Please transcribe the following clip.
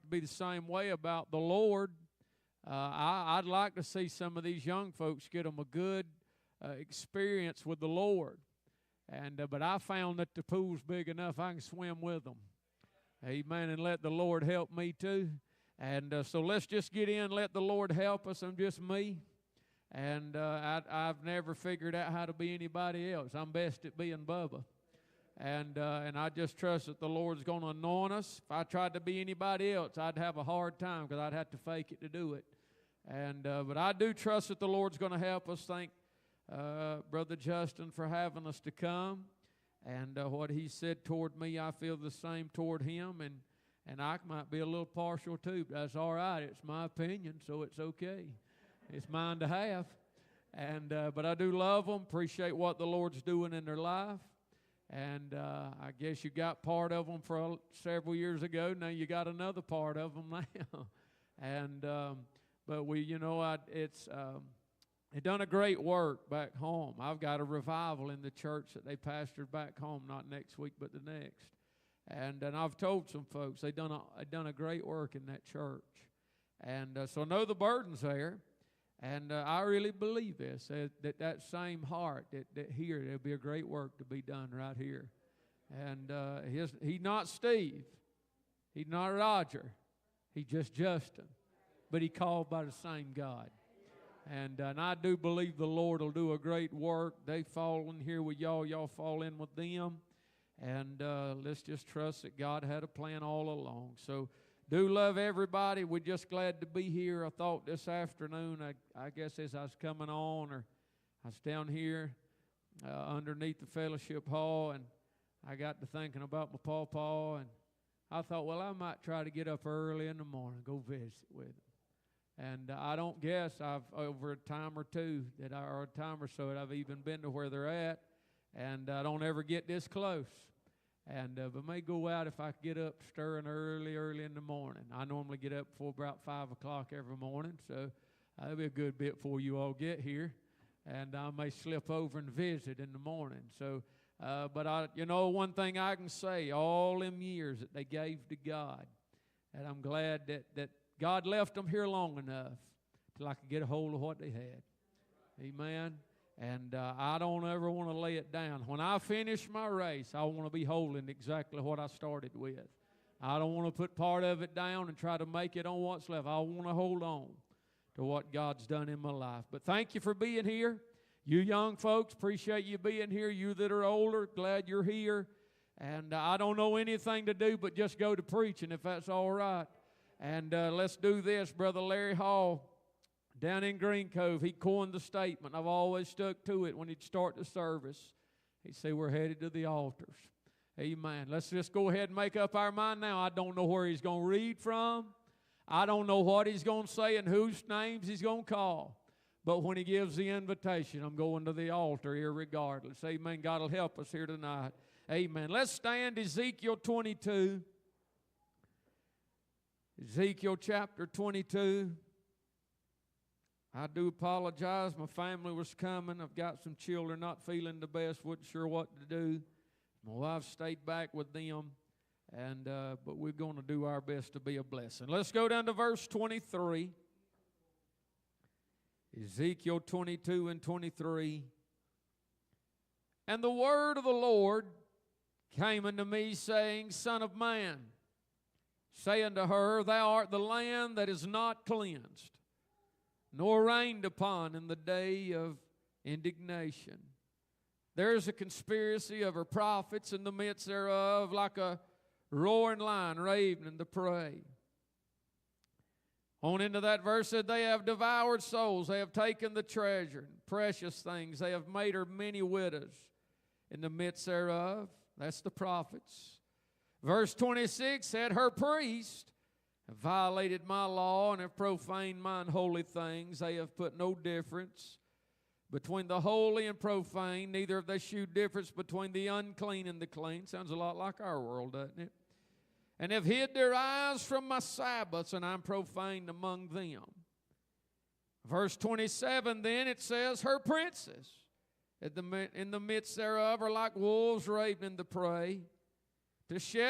to be the same way about the Lord. I'd like to see some of these young folks get them a good experience with the Lord. But I found that the pool's big enough I can swim with them. Amen, and let the Lord help me too. So let's just get in, let the Lord help us. I'm just me. I've never figured out how to be anybody else. I'm best at being Bubba. And I just trust that the Lord's going to anoint us. If I tried to be anybody else, I'd have a hard time because I'd have to fake it to do it. But I do trust that the Lord's going to help us. Thank Brother Justin for having us to come. And what he said toward me, I feel the same toward him. And I might be a little partial too, but that's all right. It's my opinion, so it's okay. It's mine to have. But I do love them, appreciate what the Lord's doing in their life. I guess you got part of them for several years ago. Now you got another part of them now. But they done a great work back home. I've got a revival in the church that they pastored back home, not next week, but the next. And I've told some folks they done a great work in that church. So I know the burden's there. I really believe this, that same heart, that here, there'll be a great work to be done right here. He's not Steve. He's not Roger. He's just Justin. But he called by the same God. And I do believe the Lord will do a great work. They fall in here with y'all. Y'all fall in with them. Let's just trust that God had a plan all along. So do love everybody. We're just glad to be here. I thought this afternoon, I guess as I was coming on, or I was down here underneath the fellowship hall, and I got to thinking about my pawpaw, and I thought, well, I might try to get up early in the morning, go visit with him. And I don't guess I've, over a time or two, or a time or so, that I've even been to where they're at, and I don't ever get this close. But may go out if I get up stirring early in the morning. I normally get up before about 5 o'clock every morning, so that'll be a good bit before you all get here. And I may slip over and visit in the morning. So, one thing I can say, all them years that they gave to God, and I'm glad that God left them here long enough till I could get a hold of what they had. Amen. And I don't ever want to lay it down. When I finish my race, I want to be holding exactly what I started with. I don't want to put part of it down and try to make it on what's left. I want to hold on to what God's done in my life. But thank you for being here. You young folks, appreciate you being here. You that are older, glad you're here. And I don't know anything to do but just go to preaching, if that's all right. And let's do this. Brother Larry Hall, down in Green Cove, he coined the statement. I've always stuck to it when he'd start the service. He'd say, we're headed to the altars. Amen. Let's just go ahead and make up our mind now. I don't know where he's going to read from. I don't know what he's going to say and whose names he's going to call. But when he gives the invitation, I'm going to the altar irregardless. Amen. God will help us here tonight. Amen. Let's stand Ezekiel 22. Ezekiel chapter 22. I do apologize. My family was coming. I've got some children not feeling the best. Wasn't sure what to do. My wife stayed back with them. But we're going to do our best to be a blessing. Let's go down to verse 23. Ezekiel 22 and 23. And the word of the Lord came unto me, saying, Son of man, say unto her, Thou art the land that is not cleansed, nor rained upon in the day of indignation. There is a conspiracy of her prophets in the midst thereof, like a roaring lion ravening the prey. On into that verse said, They have devoured souls, they have taken the treasure, and precious things, they have made her many widows in the midst thereof. That's the prophets. Verse 26 said, Her priests have violated my law and have profaned mine holy things. They have put no difference between the holy and profane, neither have they shewed difference between the unclean and the clean. Sounds a lot like our world, doesn't it? And have hid their eyes from my Sabbaths, and I'm profaned among them. Verse 27, then it says, Her princes in the midst thereof are like wolves ravening the prey, to shed